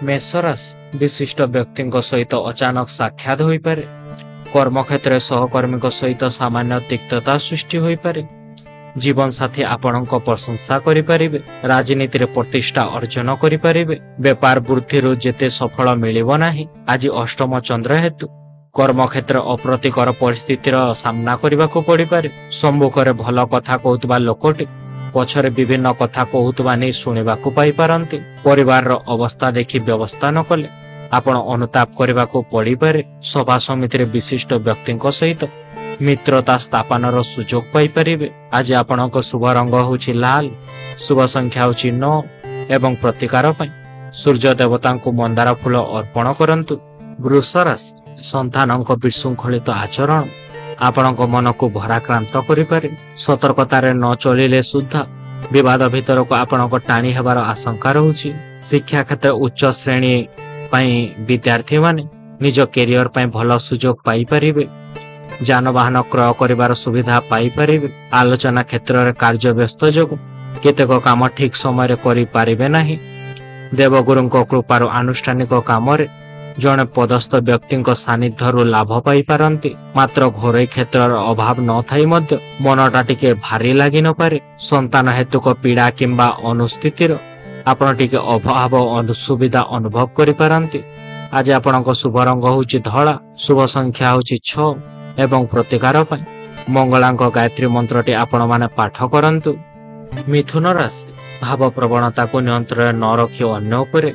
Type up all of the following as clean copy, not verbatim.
मेषराशि विशिष्ट व्यक्ति सहित अचानक साक्षात हो पारे। कर्मक्षेत्र सहकर्मी सहित सामान्य तिक्तता सृष्टि हो पारे। जीवन साथी आपण प्रशंसा करें। राजनीति रे प्रतिष्ठा अर्जन करें। व्यापार वृद्धि जेते सफल मिलिब नाही। आज अष्टम चंद्र हेतु कर्मक्षेत्र अप्रतिकर परिस्थितिर सामना करने को पड़ पारे। सम्मुखें भल कथा कहूबा लोकटी पछरे विभिन्न कथा कहूबा नहीं शुणा पाई पारती। परिवार अवस्था देखि व्यवस्था न कले आपण अनुताप करने को पड़ पारे। सभा समिति विशिष्ट व्यक्ति सहित मित्रता स्थापन सुजोग पाई पारे। आज आपण शुभ रंग होछि लाल, शुभ संख्या होछि 9 एवं प्रतिकार सूर्य देवता को मंदार फूल अर्पण करंतु। वृष राशि संतानक विशृंखलित आचरण आपण मन को भराक्रांत करें। सतर्कतार न चलिले सुद्धा विवाद भीतर को आपण टाणी हेबार आशंका रहुछि। शिक्षा क्षेत्र उच्च श्रेणी विद्यार्थी माने निज कैरियर भल सुजोग पाई परिबे। जानवाहन क्रय करिवार सुविधा पाई परिबे। आलोचना क्षेत्र में कार्य व्यस्त जोग केतेक काम ठीक समय करि पारिबे नाही। देवगुरु कृपार आनुष्ठानिक काम जड़े पदस्थ व्यक्ति सानिध्य लाभ पाई पारती। मात्र घोरै क्षेत्र अभाव न थाई मध्य मनटा टिके भारी लगी न पारे। संतान हेतुक पीड़ा किंबा अनुस्थितिर आपण टिके अभाव असुविधा अनुभव करि पारती। आज आपण शुभ रंग होछि धला, शुभ संख्या होछि 6 एवं प्रतिकार मंगलांक गायत्री मंत्रटी आपण माने पाठ करंतु। मिथुन राशि भाव प्रवणता को नियंत्रण न रखी अन्य उपरे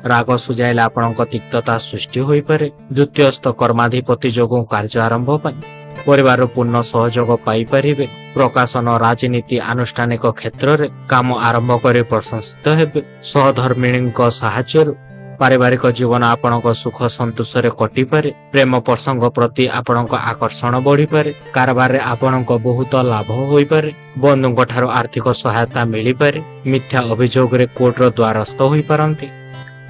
राग सुझाइले आपण तिक्तता सृष्टि हो पारे। द्वितीयस्थ कर्माधिपति जोगों कार्य आरंभ परिवार पूर्ण सहयोग पाई परिबे। प्रकाशन राजनीति आनुष्ठानिक क्षेत्र में काम आरंभ कर प्रशंसित हेबे। सहधर्मिणी साहाय्य पारिवारिक जीवन आपण सुख संतोष कटि पारे। प्रेम प्रसंग प्रति आपण आकर्षण बढ़ी पारे। कारबार आपण बहुत लाभ हो पारे। बंधुओं ठारो आर्थिक सहायता मिली पारे। मिथ्या अभियोग रे कोर्ट द्वारस्थ हो पारती।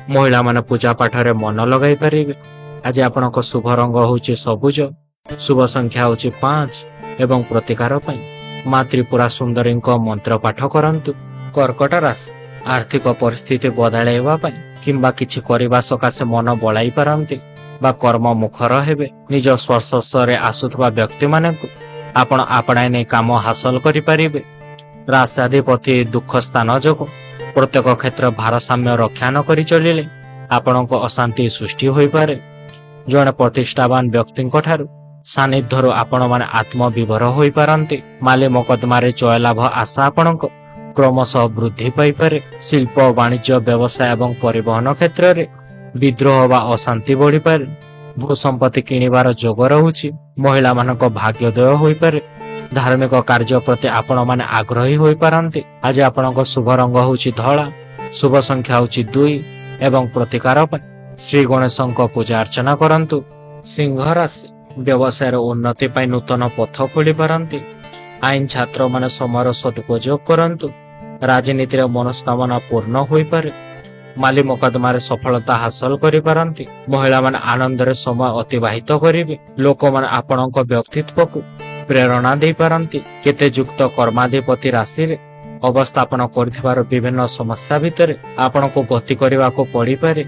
महिला माने पूजा पाठ रे मन लगाई पारिबे। आज आपण शुभ रंग होछि सबुज, शुभ संख्या होछि 5 एवं प्रतिकार मां त्रिपुरा सुंदरी मंत्र पाठ करंतु। कर्कट राशि आर्थिक परिस्थिति बदलाइबा किंबा किछि करिबा सकाशे मन बलाई पारंती बा कर्म मुखर हेबे। निज स्पर्श रे आसुथबा व्यक्ति माने आपण आपणाय नै काम हासिल करि पारिबे। राष्ट्राधिपति दुख स्थान जोग प्रत्येक क्षेत्र भारसाम्य रक्षा न करि चलिले आपण अशांति सृष्टि हो पारे। जड़े प्रतिष्ठावान व्यक्ति सानिध्य आपण माने आत्मविभर हो पारती। माले मकदमारे जय लाभ आशा आपण क्रमशः वृद्धि पाई पारे। शिल्प वाणिज्य व्यवसाय एवं परिवहन क्षेत्र में विद्रोह व अशांति बढ़ी पारे। भूसंपत्ति किणिबार जोग रहुछि। महिला मानक भाग्योदय हो पारे। धार्मिक कार्य प्रति आपण माने आग्रही हो पारती। आज आपण शुभ रंग होछि धला, शुभ संख्या होछि 2 एवं प्रतिकार श्री गणेशों पूजा अर्चना करंतु। सिंह राशि व्यवसाय उन्नति पाई नूतन पथ खोली पारती। आईन छात्र माने समय सदुपयोग करंतु। राजनीति रे मनस्कामना पूर्ण हो पारे। माली मकदमारे सफलता हासिल करि पारती। महिला माने आनंद रे समय अतिबाहित करिवे। लोक माने आपणक व्यक्तित्व को प्रेरणा दे पारती। केते युक्त कर्माधिपति राशि रे अवस्थापन करथिबार विभिन्न समस्या भितर आपण को गति करने को पड़ी पारे।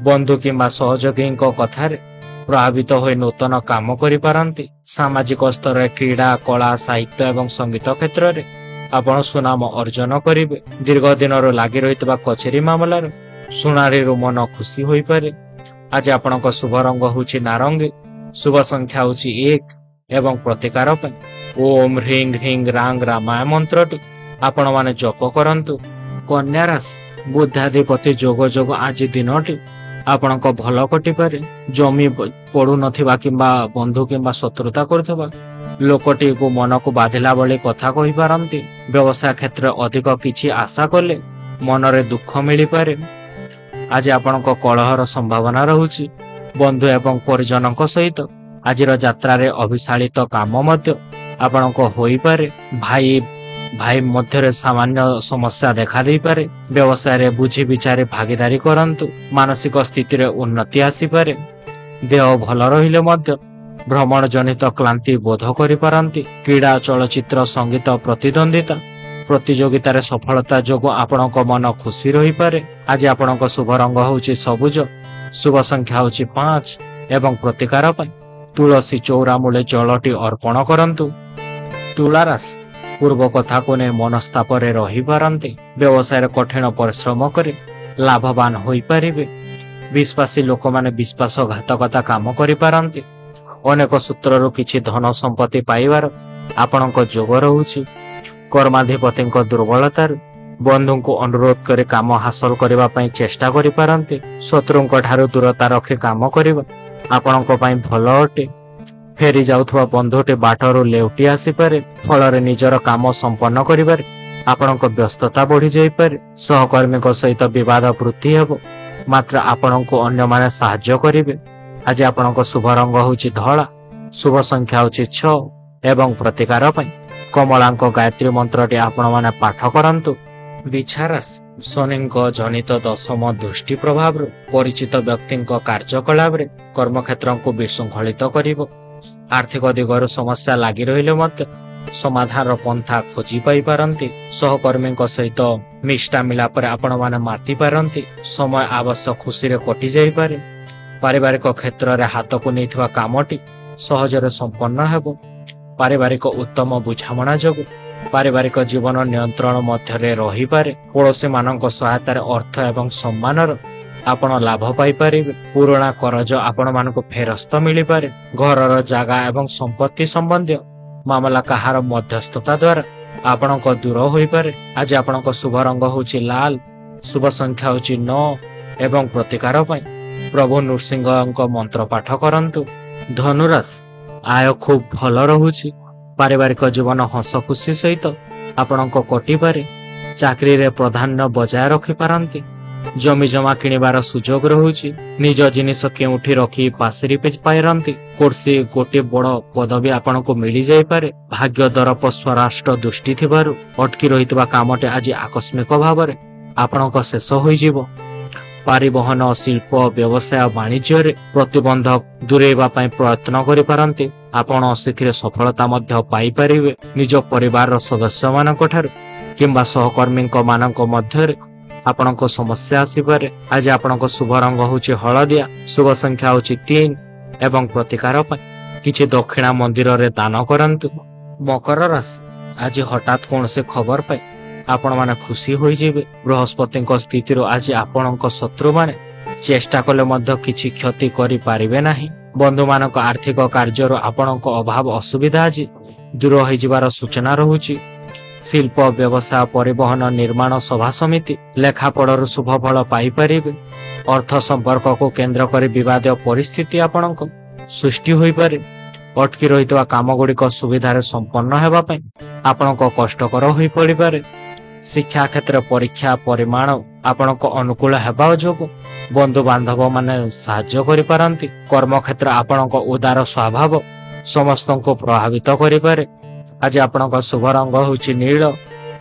बंधु किंबा सहयोगी कथार प्रभावित हो नूतन काम करि पारंती। सामाजिक स्तर में क्रीड़ा कला साहित्य एवं संगीत क्षेत्र में आपण सुनाम अर्जन करिवे। दीर्घ दिन लगी रही कचेरी मामलार सुनारी मन खुशी हो पारे। आज आपण शुभ रंग होछि नारंगी, शुभ संख्या होछि 1 एवं प्रतिकार ओम ह्रीं ह्रीं रांग रामाय मंत्रटी आपण माने जप करंतु। कन्या राशि बुद्धाधिपति जोग जोग आज दिनटी आपण भल कटि पारे। जमी पड़ू नथिबा किंबा बंधु किंबा शत्रुता करथबा लोकटी को मन को बाधिला बळे कथा कहि पारंती। व्यवसाय क्षेत्र अधिक किछि आशा कले मन रे दुख मिली पारे। आज आपण कलहर संभावना रहुछि। बंधु एवं परिजनक सहित आजिर यात्रा रे अभिशालित काम मध्य आपण होई पारे। भाई मध्य सामान्य समस्या देखा दे पारे। व्यवसाय रे बुझी विचारे भागीदारी करंतु। मानसिक स्थिति रे उन्नति आसी पारे। देह भल रहिले मध्य भ्रमण जनित क्लांति बोध करि पारंती। क्रीड़ा चलचित्र संगीत प्रतिद्वंदिता ପ୍ରତିଯୋଗିତାରେ ସଫଳତା ଯୋଗୁଁ ଆପଣଙ୍କ ମନ ଖୁସି ରହିପାରେ। ଆଜି ଆପଣଙ୍କ ଶୁଭ ରଙ୍ଗ ହେଉଛି ସବୁଜ, ଶୁଭ ସଂଖ୍ୟା ହେଉଛି 5 ଏବଂ ପ୍ରତିକାର ପାଇଁ ତୁଳସୀ ଚଉରା ମୂଳେ ଜଳଟି ଅର୍ପଣ କରନ୍ତୁ। ତୁଳା ରାଶି ପୂର୍ବ କଥାକୁ ନେଇ ମନସ୍ତାପରେ ରହିପାରନ୍ତି। ବ୍ୟବସାୟରେ କଠିନ ପରିଶ୍ରମ କରି ଲାଭବାନ ହୋଇପାରିବେ। ବିଶ୍ୱାସୀ ଲୋକମାନେ ବିଶ୍ୱାସଘାତକତା କାମ କରିପାରନ୍ତି। ଅନେକ ସୂତ୍ରରୁ କିଛି ଧନ ସମ୍ପତ୍ତି ପାଇବାର ଆପଣଙ୍କ ଯୋଗ ରହୁଛି। କର୍ମାଧିପତିଙ୍କ ଦୁର୍ବଳତାରୁ ବନ୍ଧୁଙ୍କୁ ଅନୁରୋଧ କରି କାମ ହାସଲ କରିବା ପାଇଁ ଚେଷ୍ଟା କରିପାରନ୍ତି। ଶତ୍ରୁଙ୍କ ଠାରୁ ଦୂରତା ରଖି କାମ କରିବା ଆପଣଙ୍କ ପାଇଁ ଭଲ ଅଟେ। ଫେରି ଯାଉଥିବା ବନ୍ଧୁଟି ବାଟରୁ ଲେଉଟି ଆସିପାରେ, ଫଳରେ ନିଜର କାମ ସମ୍ପନ୍ନ କରିବାରେ ଆପଣଙ୍କ ବ୍ୟସ୍ତତା ବଢ଼ିଯାଇପାରେ। ସହକର୍ମୀଙ୍କ ସହିତ ବିବାଦ ବୃଦ୍ଧି ହେବ, ମାତ୍ର ଆପଣଙ୍କୁ ଅନ୍ୟମାନେ ସାହାଯ୍ୟ କରିବେ। ଆଜି ଆପଣଙ୍କ ଶୁଭ ରଙ୍ଗ ହେଉଛି ଧଳା, ଶୁଭ ସଂଖ୍ୟା ହେଉଛି 6 ଏବଂ ପ୍ରତିକାର ପାଇଁ କମଳାଙ୍କ ଗାୟତ୍ରୀ ମନ୍ତ୍ରଟି ଆପଣମାନେ ପାଠ କରନ୍ତୁ। ବିଛା ରାଶି ଶନିଙ୍କ ଜନିତ ଦଶମ ଦୃଷ୍ଟି ପ୍ରଭାବରୁ ପରିଚିତ ବ୍ୟକ୍ତିଙ୍କ କାର୍ଯ୍ୟକଳାପରେ କର୍ମକ୍ଷେତ୍ରକୁ ବିଶୃଙ୍ଖଳିତ କରିବ। ଆର୍ଥିକ ଦିଗରୁ ସମସ୍ୟା ଲାଗି ରହିଲେ ମଧ୍ୟ ସମାଧାନର ପନ୍ଥା ଖୋଜି ପାଇପାରନ୍ତି। ସହକର୍ମୀଙ୍କ ସହିତ ମିଷ୍ଟା ମିଳାପରେ ଆପଣମାନେ ମାତିପାରନ୍ତି। ସମୟ ଆବଶ୍ୟକ ଖୁସିରେ କଟି ଯାଇପାରେ। ପାରିବାରିକ କ୍ଷେତ୍ରରେ ହାତକୁ ନେଇଥିବା କାମଟି ସହଜରେ ସମ୍ପନ୍ନ ହେବ। ପାରିବାରିକ ଉତ୍ତମ ବୁଝାମଣା ଯୋଗୁଁ ପାରିବାରିକ ଜୀବନ ନିୟନ୍ତ୍ରଣ ମଧ୍ୟରେ ରହିପାରେ। ପଡ଼ୋଶୀମାନଙ୍କ ସହାୟତାରେ ଅର୍ଥ ଏବଂ ସମ୍ମାନର ଆପଣ ଲାଭ ପାଇପାରିବେ। ପୁରୁଣା କରଜ ଆପଣମାନଙ୍କୁ ଫେରସ୍ତ ମିଳିପାରେ। ଘରର ଜାଗା ଏବଂ ସମ୍ପତ୍ତି ସମ୍ବନ୍ଧୀୟ ମାମଲା କାହାର ମଧ୍ୟସ୍ଥତା ଦ୍ୱାରା ଆପଣଙ୍କ ଦୂର ହୋଇପାରେ। ଆଜି ଆପଣଙ୍କ ଶୁଭ ରଙ୍ଗ ହେଉଛି ଲାଲ, ଶୁଭ ସଂଖ୍ୟା ହେଉଛି 9 ଏବଂ ପ୍ରତିକାର ପାଇଁ ପ୍ରଭୁ ନୃସିଂହଙ୍କ ମନ୍ତ୍ର ପାଠ କରନ୍ତୁ। ଧନୁରାଶି ଆୟ ଖୁବ୍ ଭଲ ରହୁଛି। ପାରିବାରିକ ଜୀବନ ହସ ଖୁସି ସହିତ ଆପଣଙ୍କ କଟିପାରେ। ଚାକିରିରେ ପ୍ରାଧାନ୍ୟ ବଜାୟ ରଖିପାରନ୍ତି। ଜମି ଜମା କିଣିବାର ସୁଯୋଗ ରହୁଛି। ନିଜ ଜିନିଷ କେଉଁଠି ରଖି ପାଶରି ପାରନ୍ତି। କୌଣସି ଗୋଟିଏ ବଡ଼ ପଦବୀ ଆପଣଙ୍କୁ ମିଳିଯାଇପାରେ। ଭାଗ୍ୟ ଦରପ ସ୍ୱରାଷ୍ଟ୍ର ଦୃଷ୍ଟି ଥିବାରୁ ଅଟକି ରହିଥିବା କାମଟି ଆଜି ଆକସ୍ମିକ ଭାବରେ ଆପଣଙ୍କ ଶେଷ ହୋଇଯିବ। ପରିବହନ, ଶିଳ୍ପ, ବ୍ୟବସାୟ, ବାଣିଜ୍ୟରେ ପ୍ରତିବନ୍ଧକ ଦୂରେଇବା ପାଇଁ ପ୍ରୟତ୍ନ କରିପାରନ୍ତି। ଆପଣ ସେଥିରେ ସଫଳତା ମଧ୍ୟ ପାଇପାରିବେ। ନିଜ ପରିବାରର ସଦସ୍ୟମାନଙ୍କ ଠାରୁ କିମ୍ବା ସହକର୍ମୀଙ୍କ ମାନଙ୍କ ମଧ୍ୟରେ ଆପଣଙ୍କ ସମସ୍ୟା ଆସିପାରେ। ଆଜି ଆପଣଙ୍କ ଶୁଭ ରଙ୍ଗ ହେଉଛି ହଳଦିଆ, ଶୁଭ ସଂଖ୍ୟା ହେଉଛି 3 ଏବଂ ପ୍ରତିକାର ପାଇଁ କିଛି ଦକ୍ଷିଣା ମନ୍ଦିରରେ ଦାନ କରନ୍ତୁ। ମକର ରାଶି ଆଜି ହଠାତ୍ କୌଣସି ଖବର ପାଇ ଆପଣମାନେ ଖୁସି ହୋଇଯିବେ। ବୃହସ୍ପତିଙ୍କ ସ୍ଥିତିରୁ ଆଜି ଆପଣଙ୍କ ଶତ୍ରୁମାନେ ଚେଷ୍ଟା କଲେ ମଧ୍ୟ କିଛି କ୍ଷତି କରିପାରିବେ ନାହିଁ। ବନ୍ଧୁମାନଙ୍କ ଆର୍ଥିକ କାର୍ଯ୍ୟରୁ ଆପଣଙ୍କ ଅଭାବ ଅସୁବିଧା ଆଜି ଦୂର ହୋଇଯିବାର ସୂଚନା ରହୁଛି। ଶିଳ୍ପ, ବ୍ୟବସାୟ, ପରିବହନ, ନିର୍ମାଣ, ସଭା ସମିତି, ଲେଖାପଢ଼ାରୁ ଶୁଭ ଫଳ ପାଇପାରିବେ। ଅର୍ଥ ସମ୍ପର୍କକୁ କେନ୍ଦ୍ର କରି ବିବାଦୀୟ ପରିସ୍ଥିତି ଆପଣଙ୍କ ସୃଷ୍ଟି ହୋଇପାରେ। ଅଟକି ରହିଥିବା କାମଗୁଡ଼ିକ ସୁବିଧାରେ ସମ୍ପନ୍ନ ହେବା ପାଇଁ ଆପଣଙ୍କ କଷ୍ଟକର ହୋଇପଡ଼ିପାରେ। ଶିକ୍ଷା କ୍ଷେତ୍ର ପରୀକ୍ଷା ପରିମାଣ ଆପଣଙ୍କ ଅନୁକୂଳ ହେବା ଯୋଗୁଁ ବନ୍ଧୁବାନ୍ଧବମାନେ ସାହାଯ୍ୟ କରିପାରନ୍ତି। କର୍ମକ୍ଷେତ୍ର ଆପଣଙ୍କ ଉଦାର ସ୍ୱଭାବ ସମସ୍ତଙ୍କୁ ପ୍ରଭାବିତ କରିପାରେ। ଆଜି ଆପଣଙ୍କ ଶୁଭ ରଙ୍ଗ ହେଉଛି ନୀଳ,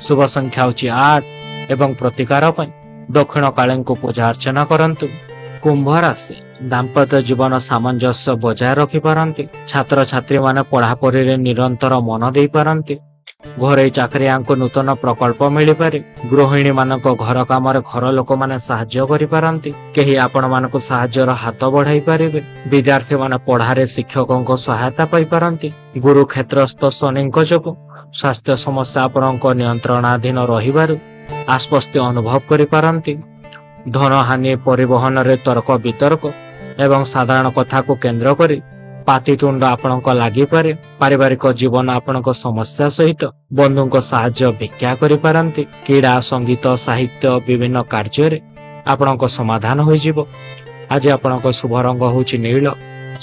ଶୁଭ ସଂଖ୍ୟା ହେଉଛି 8 ଏବଂ ପ୍ରତିକାର ପାଇଁ ଦକ୍ଷିଣ କାଳୀଙ୍କୁ ପୂଜା ଅର୍ଚ୍ଚନା କରନ୍ତୁ। କୁମ୍ଭ ରାଶି ଦାମ୍ପତ୍ୟ ଜୀବନ ସାମଞ୍ଜସ୍ୟ ବଜାୟ ରଖିପାରନ୍ତି। ଛାତ୍ରଛାତ୍ରୀମାନେ ପଢ଼ାପଢ଼ିରେ ନିରନ୍ତର ମନ ଦେଇପାରନ୍ତି। ଘରୋଇ ଚାକିରିଆଙ୍କୁ ନୂତନ ପ୍ରକଳ୍ପ ମିଳିପାରେ। ଗୃହିଣୀମାନଙ୍କ ଘର କାମରେ ଘର ଲୋକମାନେ ସାହାଯ୍ୟ କରିପାରନ୍ତି। କେହି ଆପଣମାନଙ୍କୁ ସାହାଯ୍ୟର ହାତ ବଢ଼ାଇ ପାରିବେ। ବିଦ୍ୟାର୍ଥୀମାନେ ପଢ଼ାରେ ଶିକ୍ଷକଙ୍କ ସହାୟତା ପାଇପାରନ୍ତି। ଗୁରୁ କ୍ଷେତ୍ରସ୍ଥ ଶନିଙ୍କ ଯୋଗୁଁ ସ୍ୱାସ୍ଥ୍ୟ ସମସ୍ୟା ଆପଣଙ୍କ ନିୟନ୍ତ୍ରଣାଧୀନ ରହିବାରୁ ଆଶ୍ୱସ୍ତି ଅନୁଭବ କରିପାରନ୍ତି। ଧନହାନି, ପରିବହନରେ ତର୍କ ବିତର୍କ ଏବଂ ସାଧାରଣ କଥାକୁ କେନ୍ଦ୍ର କରି ପାଟିତୁଣ୍ଡ ଆପଣଙ୍କ ଲାଗିପାରେ। ପାରିବାରିକ ଜୀବନ ଆପଣଙ୍କ ସମସ୍ୟା ସହିତ ବନ୍ଧୁଙ୍କ ସାହାଯ୍ୟ ଭିକ୍ଷା କରିପାରନ୍ତି। କ୍ରୀଡ଼ା, ସଙ୍ଗୀତ, ସାହିତ୍ୟ, ବିଭିନ୍ନ କାର୍ଯ୍ୟରେ ଆପଣଙ୍କ ସମାଧାନ ହୋଇଯିବ। ଆଜି ଆପଣଙ୍କ ଶୁଭ ରଙ୍ଗ ହେଉଛି ନୀଳ,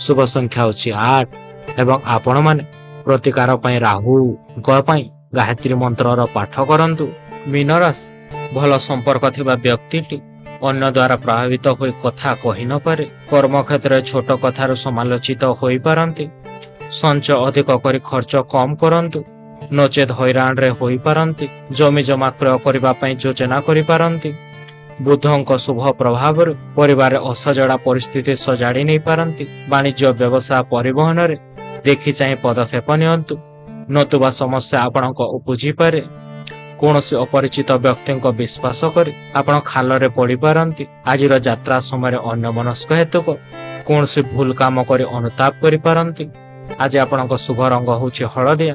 ଶୁଭ ସଂଖ୍ୟା ହେଉଛି 8 ଏବଂ ଆପଣମାନେ ପ୍ରତିକାର ପାଇଁ ରାହୁଙ୍କ ପାଇଁ ଗାୟତ୍ରୀ ମନ୍ତ୍ରର ପାଠ କରନ୍ତୁ। ମୀନ ରାଶି ଭଲ ସମ୍ପର୍କ ଥିବା ବ୍ୟକ୍ତିଟି ଅନ୍ୟ ଦ୍ୱାରା ପ୍ରଭାବିତ ହୋଇ କଥା କହିନପାରେ। କର୍ମକ୍ଷେତ୍ରରେ ଛୋଟ କଥାରୁ ସମାଲୋଚିତ ହୋଇପାରନ୍ତି। ସଞ୍ଚୟ ଅଧିକ କରି ଖର୍ଚ୍ଚ କମ୍ କରନ୍ତୁ, ନଚେତ୍ ହଇରାଣରେ ହୋଇପାରନ୍ତି। ଜମି ଜମା କ୍ରୟ କରିବା ପାଇଁ ଯୋଜନା କରିପାରନ୍ତି। ବୁଧଙ୍କ ଶୁଭ ପ୍ରଭାବରୁ ପରିବାରରେ ଅସଜଡ଼ା ପରିସ୍ଥିତି ସଜାଡ଼ି ନେଇପାରନ୍ତି। ବାଣିଜ୍ୟ, ବ୍ୟବସାୟ, ପରିବହନରେ ଦେଖି ଚାହିଁ ପଦକ୍ଷେପ ନିଅନ୍ତୁ, ନତୁବା ସମସ୍ୟା ଆପଣଙ୍କ ଉପୁଜିପାରେ। କୌଣସି ଅପରିଚିତ ବ୍ୟକ୍ତିଙ୍କ ବିଶ୍ୱାସ କରି ଆପଣ ଖାଲରେ ପଡ଼ିପାରନ୍ତି। ଆଜିର ଯାତ୍ରା ସମୟରେ ଅନ୍ୟମନସ୍କ ହେତୁକ କୌଣସି ଭୁଲ କାମ କରି ଅନୁତାପ କରିପାରନ୍ତି। ଆଜି ଆପଣଙ୍କ ଶୁଭ ରଙ୍ଗ ହେଉଛି ହଳଦିଆ,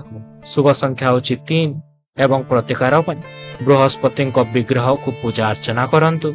ଶୁଭ ସଂଖ୍ୟା ହେଉଛି 3 ଏବଂ ପ୍ରତିକାର ପାଇଁ ବୃହସ୍ପତିଙ୍କ ବିଗ୍ରହକୁ ପୂଜା ଅର୍ଚ୍ଚନା କରନ୍ତୁ।